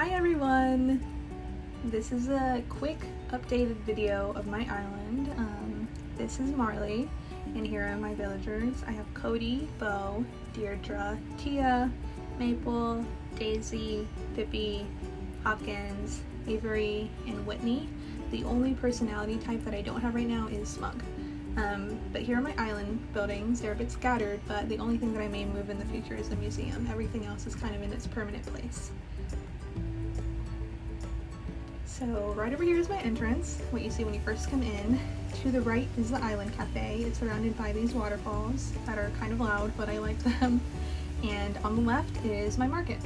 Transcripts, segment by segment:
Hi everyone! This is a quick updated video of my island. This is Marley, and here are my villagers. I have Cody, Bo, Deirdre, Tia, Maple, Daisy, Pippi, Hopkins, Avery, and Whitney. The only personality type that I don't have right now is Smug. But here are my island buildings. They're a bit scattered, but the only thing that I may move in the future is the museum. Everything else is kind of in its permanent place. So right over here is my entrance, what you see when you first come in. To the right is the Island Cafe. It's surrounded by these waterfalls that are kind of loud, but I like them. And on the left is my market.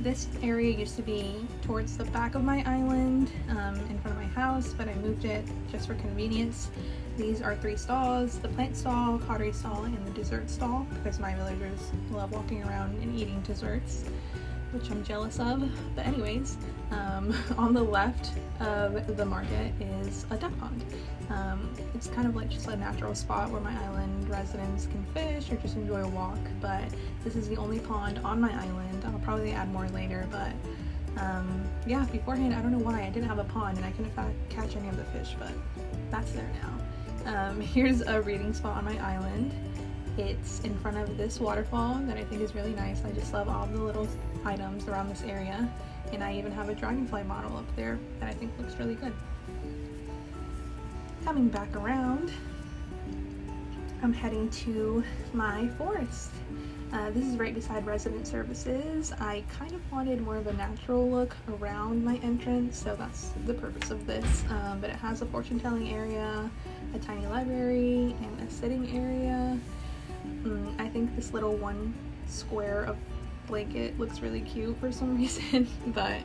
This area used to be towards the back of my island, in front of my house, but I moved it just for convenience. These are 3 stalls: the plant stall, pottery stall, and the dessert stall, because my villagers love walking around and eating desserts, which I'm jealous of. But anyways, on the left of the market is a duck pond. It's kind of like just a natural spot where my island residents can fish or just enjoy a walk, but this is the only pond on my island. I'll probably add more later, but yeah, beforehand I don't know why I didn't have a pond and I couldn't catch any of the fish, but that's there now. Here's a reading spot on my island. It's in front of this waterfall that I think is really nice. I just love all the little items around this area, and I even have a dragonfly model up there that I think looks really good. Coming back around, I'm heading to my forest. This is right beside resident services. I kind of wanted more of a natural look around my entrance, so that's the purpose of this. But it has a fortune telling area, a tiny library, and a sitting area. I think this little 1 square of blanket looks really cute for some reason, but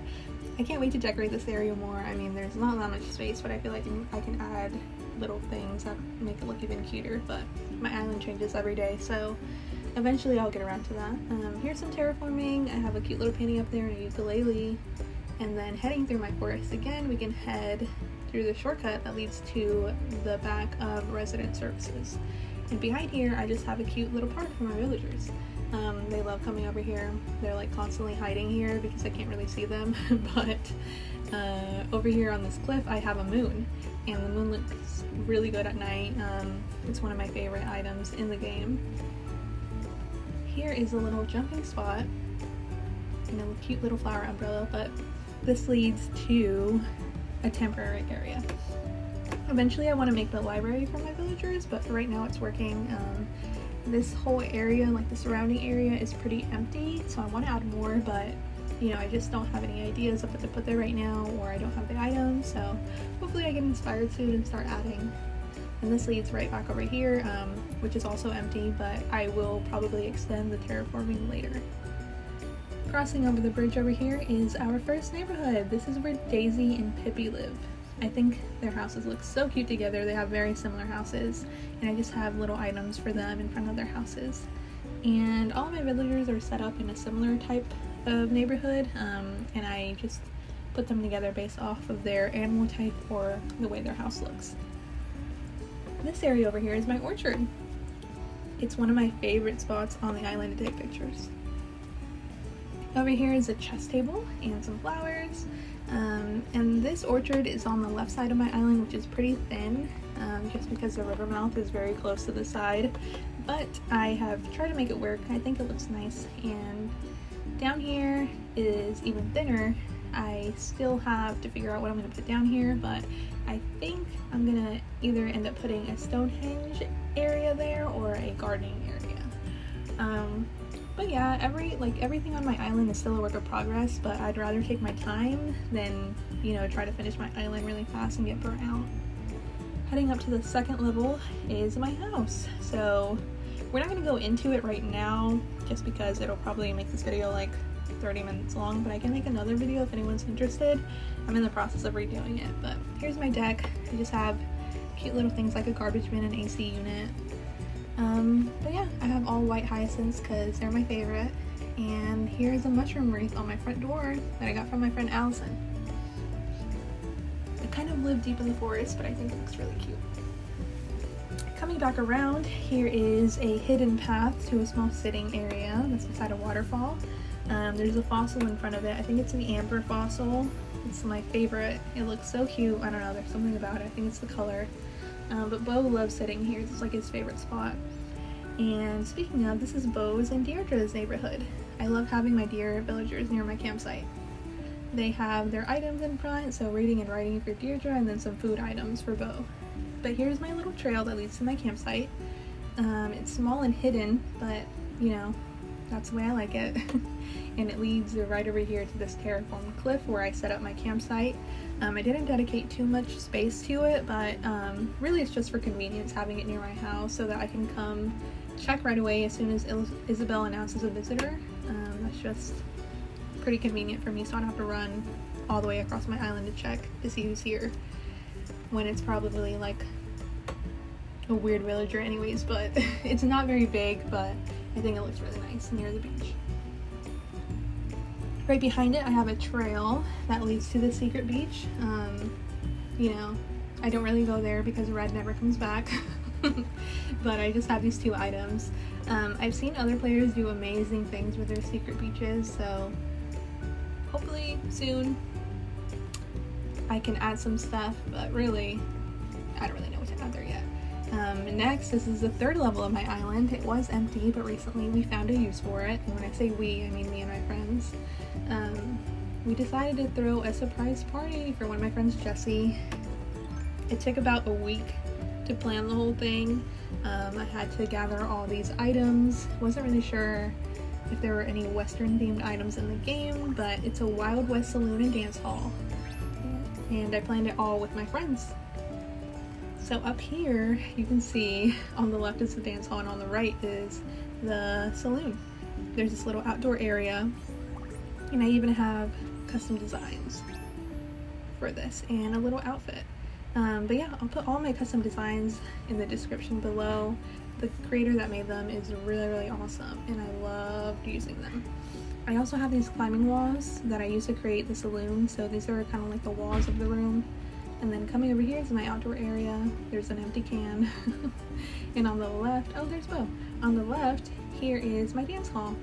I can't wait to decorate this area more. I mean, there's not that much space, but I feel like I can add little things that make it look even cuter. But my island changes every day, so eventually I'll get around to that. Here's some terraforming. I have a cute little painting up there and a ukulele. And then heading through my forest again, we can head through the shortcut that leads to the back of resident services. And behind here, I just have a cute little park for my villagers. They love coming over here. They're like constantly hiding here because I can't really see them. But over here on this cliff, I have a moon, and the moon looks really good at night. It's one of my favorite items in the game. Here is a little jumping spot and a cute little flower umbrella, but this leads to a temporary area. Eventually I want to make the library for my villagers, but for right now it's working. This whole area, like the surrounding area, is pretty empty, so I want to add more, but you know, I just don't have any ideas of what to put there right now, or I don't have the items, so hopefully I get inspired soon and start adding. And this leads right back over here, which is also empty, but I will probably extend the terraforming later. Crossing over the bridge over here is our first neighborhood. This is where Daisy and Pippi live. I think their houses look so cute together. They have very similar houses, and I just have little items for them in front of their houses. And all of my villagers are set up in a similar type of neighborhood, and I just put them together based off of their animal type or the way their house looks. This area over here is my orchard. It's one of my favorite spots on the island to take pictures. Over here is a chess table and some flowers. And this orchard is on the left side of my island, which is pretty thin, just because the river mouth is very close to the side. But I have tried to make it work. I think it looks nice. And down here is even thinner. I still have to figure out what I'm going to put down here, but I think I'm going to either end up putting a Stonehenge area there or a gardening area. But yeah, everything on my island is still a work of progress, but I'd rather take my time than, you know, try to finish my island really fast and get burnt out. Heading up to the 2nd level is my house. So we're not going to go into it right now just because it'll probably make this video like 30 minutes long, but I can make another video if anyone's interested. I'm in the process of redoing it, but here's my deck. I just have cute little things like a garbage bin and AC unit. But yeah, I have all white hyacinths because they're my favorite. And here's a mushroom wreath on my front door that I got from my friend Allison. I kind of live deep in the forest, but I think it looks really cute. Coming back around, here is a hidden path to a small sitting area that's beside a waterfall. There's a fossil in front of it. I think it's the amber fossil. It's my favorite. It looks so cute. I don't know, there's something about it. I think it's the color. But Beau loves sitting here. It's like his favorite spot. And speaking of, this is Beau's and Deirdre's neighborhood. I love having my deer villagers near my campsite. They have their items in front, so reading and writing for Deirdre, and then some food items for Beau. But here's my little trail that leads to my campsite. It's small and hidden, but you know, that's the way I like it. And it leads right over here to this terraformed cliff where I set up my campsite. I didn't dedicate too much space to it, but really it's just for convenience having it near my house so that I can come check right away as soon as Isabel announces a visitor. That's just pretty convenient for me, so I don't have to run all the way across my island to check to see who's here when it's probably like a weird villager anyways. But it's not very big, but I think it looks really nice near the beach. Right behind it I have a trail that leads to the secret beach. You know, I don't really go there because Red never comes back. But I just have these two items. I've seen other players do amazing things with their secret beaches, so hopefully soon I can add some stuff, but really I don't really know what to add there yet. Next, this is the third level of my island. It was empty, but recently we found a use for it, and when I say we, I mean me and my friends. We decided to throw a surprise party for one of my friends, Jessie. It took about a week to plan the whole thing. I had to gather all these items. Wasn't really sure if there were any Western themed items in the game, but it's a Wild West saloon and dance hall. And I planned it all with my friends. So up here, you can see on the left is the dance hall and on the right is the saloon. There's this little outdoor area, and I even have custom designs for this and a little outfit. But yeah, I'll put all my custom designs in the description below. The creator that made them is really awesome, and I loved using them. I also have these climbing walls that I used to create the saloon, so these are kind of like the walls of the room. And then coming over here is my outdoor area. There's an empty can. And on the left, oh, there's Beau. On the left, here is my dance hall.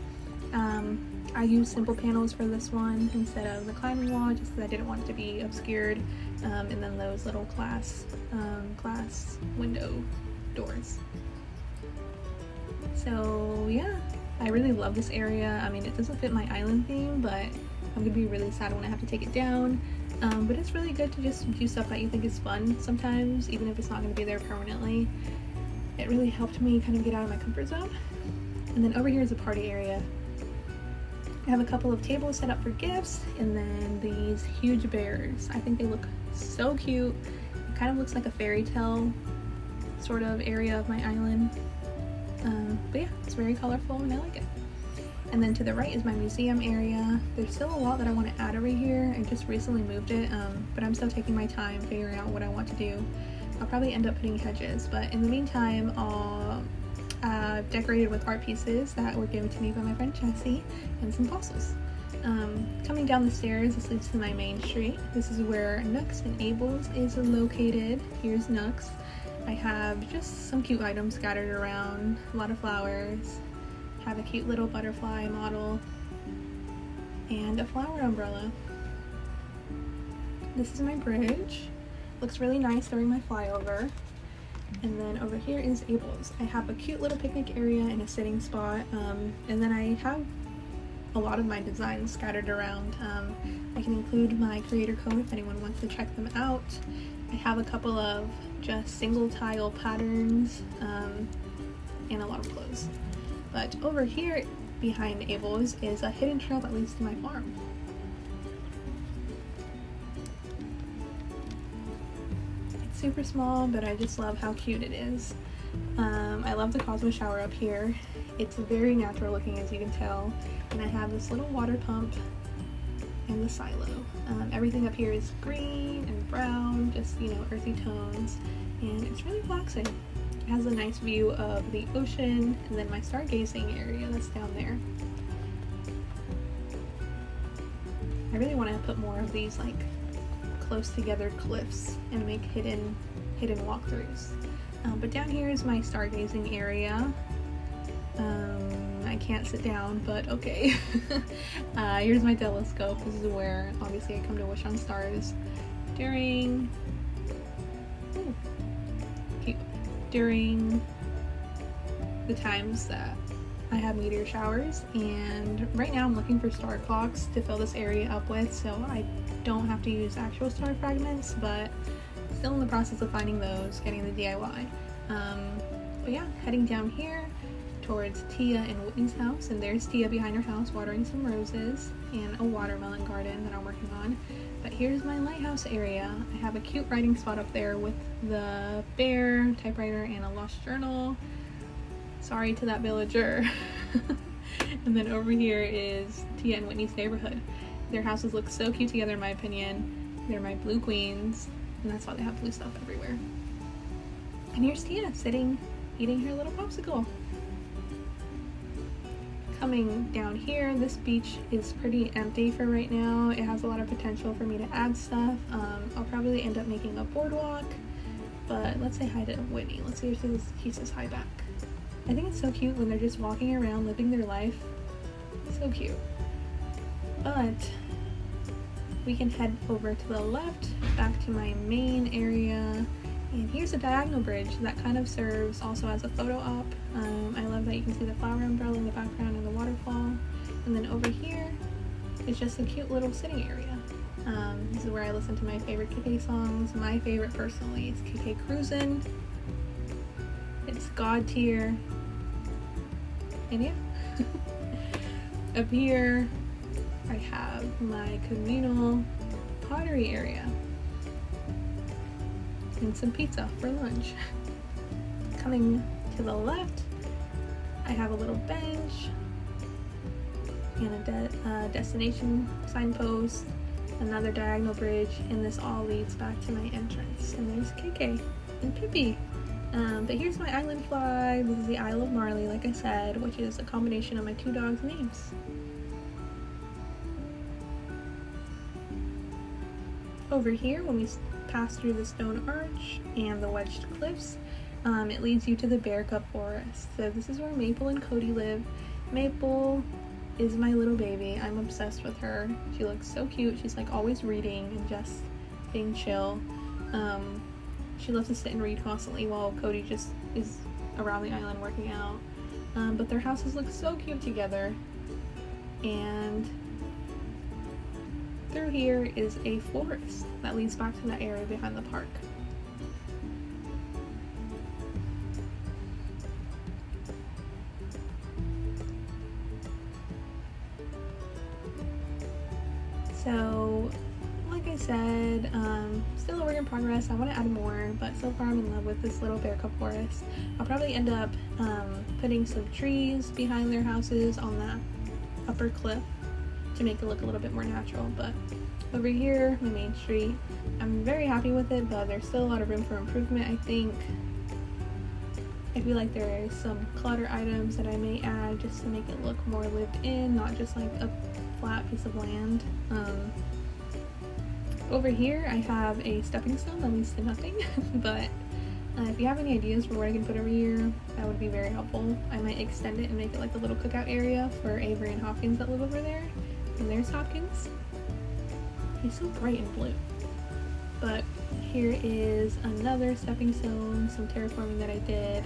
I used simple panels for this one instead of the climbing wall, just because I didn't want it to be obscured. And then those little glass window doors. So yeah, I really love this area. I mean, it doesn't fit my island theme, but I'm gonna be really sad when I have to take it down. But it's really good to just do stuff that you think is fun sometimes, even if it's not going to be there permanently. It really helped me kind of get out of my comfort zone. And then over here is a party area. I have a couple of tables set up for gifts, and then these huge bears. I think they look so cute. It kind of looks like a fairy tale sort of area of my island. But yeah, it's very colorful and I like it. And then to the right is my museum area. There's still a lot that I want to add over here. I just recently moved it, but I'm still taking my time figuring out what I want to do. I'll probably end up putting hedges, but in the meantime, I'll decorated with art pieces that were given to me by my friend Jessie and some fossils. Coming down the stairs, this leads to my main street. This is where 𝘥𝘦𝘴𝘵𝘮 is located. Here's 𝘥𝑦𝑒. I have just some cute items scattered around, a lot of flowers. Have a cute little butterfly model and a flower umbrella. This is my bridge. Looks really nice during my flyover. And then over here is 𝘥𝑦𝑒's. I have a cute little picnic area and a sitting spot, and then I have a lot of my designs scattered around. I can include my creator code if anyone wants to check them out. I have a couple of just single tile patterns and a lot of clothes. But over here behind 𝘥𝑦𝑒's is a hidden trail that leads to my farm. It's super small, but I just love how cute it is. I love the Cosmo shower up here. It's very natural looking, as you can tell. And I have this little water pump and the silo. Everything up here is green and brown, just, you know, earthy tones, and it's really relaxing. It has a nice view of the ocean, and then my stargazing area that's down there. I really want to put more of these like close together cliffs and make hidden walkthroughs. But down here is my stargazing area. I can't sit down, but okay. Here's my telescope. This is where obviously I come to wish on stars during the times that I have meteor showers, and right now I'm looking for star clocks to fill this area up with, so I don't have to use actual star fragments, but still in the process of finding those, getting the DIY. But yeah, heading down here towards Tia and Whitney's house, and there's Tia behind her house watering some roses and a watermelon garden that I'm working on. But here's my lighthouse area. I have a cute writing spot up there with the bear, typewriter, and a lost journal. Sorry to that villager. And then over here is Tia and Whitney's neighborhood. Their houses look so cute together in my opinion. They're my blue queens, and that's why they have blue stuff everywhere. And here's Tia sitting, eating her little popsicle. Coming down here, this beach is pretty empty for right now. It has a lot of potential for me to add stuff. I'll probably end up making a boardwalk, but let's say hi to Whitney. Let's see if he says hi back. I think it's so cute when they're just walking around living their life. So cute. But we can head over to the left, back to my main area. And here's a diagonal bridge that kind of serves also as a photo op. I love that you can see the flower umbrella in the background and the waterfall. And then over here is just a cute little sitting area. This is where I listen to my favorite KK songs. My favorite personally is 𝘤𝘶𝘴𝘵𝘮. It's God tier. And yeah. Up here I have my communal pottery area. And some pizza for lunch. Coming to the left, I have a little bench and a destination signpost, another diagonal bridge, and this all leads back to my entrance. And there's KK and Pippi. But here's my island flag. This is the Isle of Marley, like I said, which is a combination of my two dogs' names. Over here, when we pass through the stone arch and the wedged cliffs, it leads you to the Bear Cup Forest. So this is where Maple and Cody live. Maple is my little baby. I'm obsessed with her. She looks so cute. She's like always reading and just being chill. She loves to sit and read constantly while Cody just is around the island working out. But their houses look so cute together. And through here is a forest that leads back to that area behind the park. So, like I said, still a work in progress. I want to add more, but so far I'm in love with this little Bear Cup forest. I'll probably end up putting some trees behind their houses on that upper cliff to make it look a little bit more natural. But over here, my main street, I'm very happy with it, but there's still a lot of room for improvement. I feel like there are some clutter items that I may add just to make it look more lived in, not just like a flat piece of land. Over here I have a stepping stone that leads to nothing, but if you have any ideas for what I can put over here, that would be very helpful. I might extend it and make it like a little cookout area for Avery and Hopkins that live over there. And there's Hopkins. He's so bright and blue. But here is another stepping stone, some terraforming that I did,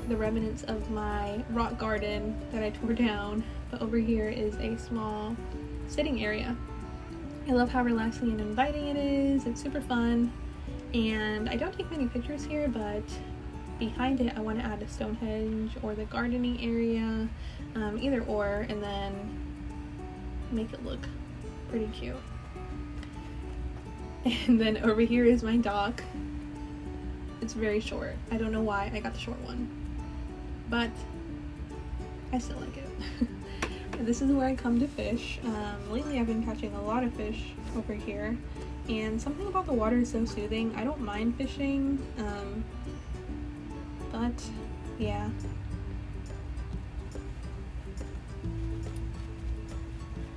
the remnants of my rock garden that I tore down. But over here is a small sitting area. I love how relaxing and inviting it is. It's super fun. And I don't take many pictures here, but behind it I want to add a Stonehenge or the gardening area, either or, and then make it look pretty cute. And then over here is my dock. It's very short. I don't know why I got the short one, but I still like it. This is where I come to fish. Lately I've been catching a lot of fish over here, and something about the water is so soothing. I don't mind fishing, but yeah.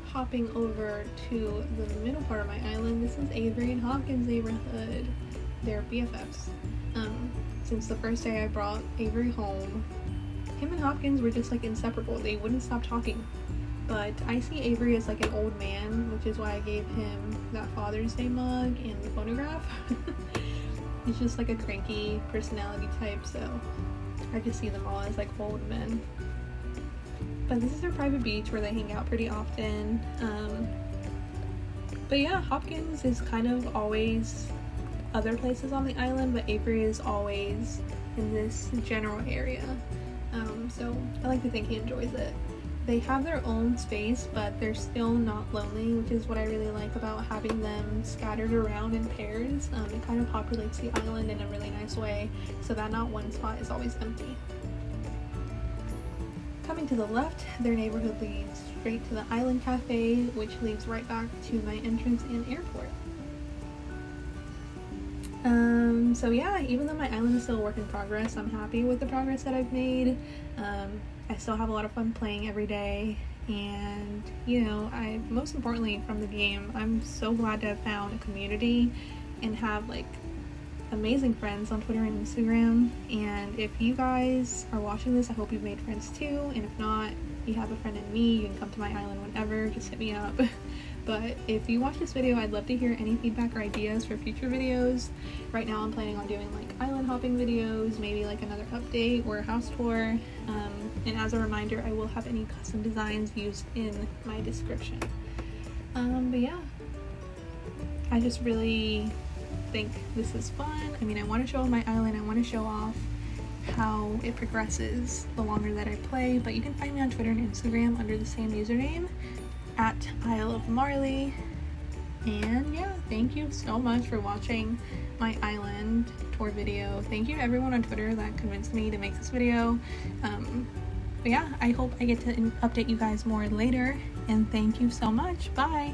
Hopping over to the middle part of my island, this is Avery and Hopkins' neighborhood. They're BFFs. Since the first day I brought Avery home, him and Hopkins were just like inseparable. They wouldn't stop talking. But I see Avery as like an old man, which is why I gave him that Father's Day mug and the phonograph. He's just like a cranky personality type, so I just see them all as like old men. But this is their private beach where they hang out pretty often. But yeah, Hopkins is kind of always other places on the island, but Avery is always in this general area. So I like to think he enjoys it. They have their own space, but they're still not lonely, which is what I really like about having them scattered around in pairs. It kind of populates the island in a really nice way, so that not one spot is always empty. Coming to the left, their neighborhood leads straight to the Island Cafe, which leads right back to my entrance and airport. So yeah, even though my island is still a work in progress, I'm happy with the progress that I've made. I still have a lot of fun playing every day, and you know, most importantly from the game, I'm so glad to have found a community and have like amazing friends on Twitter and Instagram. And if you guys are watching this, I hope you've made friends too, and if not, you have a friend in me, you can come to my island whenever, just hit me up. But if you watch this video, I'd love to hear any feedback or ideas for future videos. Right now I'm planning on doing like island hopping videos, maybe like another update or a house tour. And as a reminder, I will have any custom designs used in my description. But yeah, I just really think this is fun. I mean, I want to show off my island, I want to show off how it progresses the longer that I play, but you can find me on Twitter and Instagram under the same username, at 𝘤𝘶𝘴𝘵. And yeah, thank you so much for watching my island tour video. Thank you to everyone on Twitter that convinced me to make this video. But yeah, I hope I get to update you guys more later, and thank you so much. Bye!